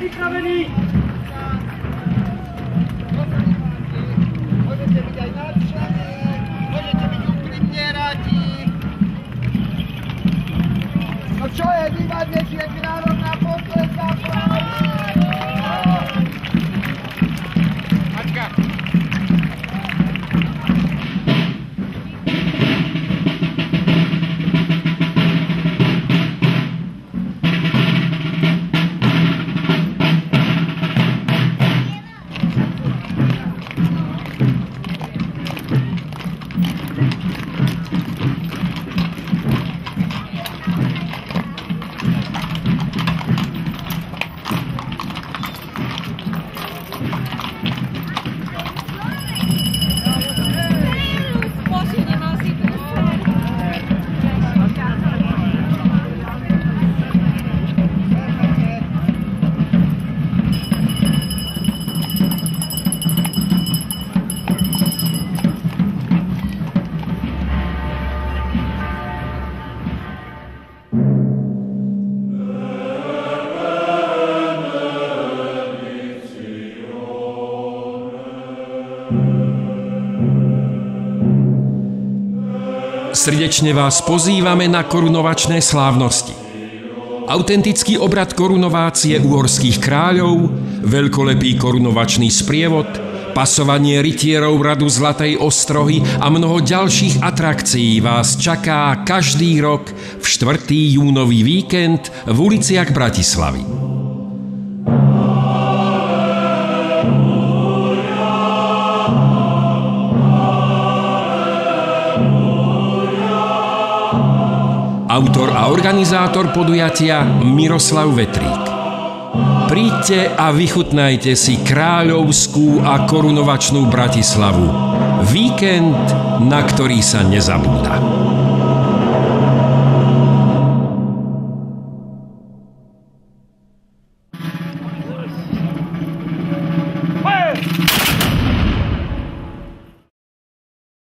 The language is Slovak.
Pripravený! Môžete byť aj nadšení, môžete byť úprimne radi. No čo je, vyvádnejšie národná potleska, Mačka. Srdečne vás pozývame na korunovačné slávnosti. Autentický obrad korunovácie uhorských kráľov, veľkolepý korunovačný sprievod, pasovanie rytierov radu Zlatej Ostrohy a mnoho ďalších atrakcií vás čaká každý rok v 4. júnový víkend v uliciach Bratislavy. Autor a organizátor podujatia Miroslav Vetrík. Príďte a vychutnajte si kráľovskú a korunovačnú Bratislavu. Víkend, na ktorý sa nezabúda.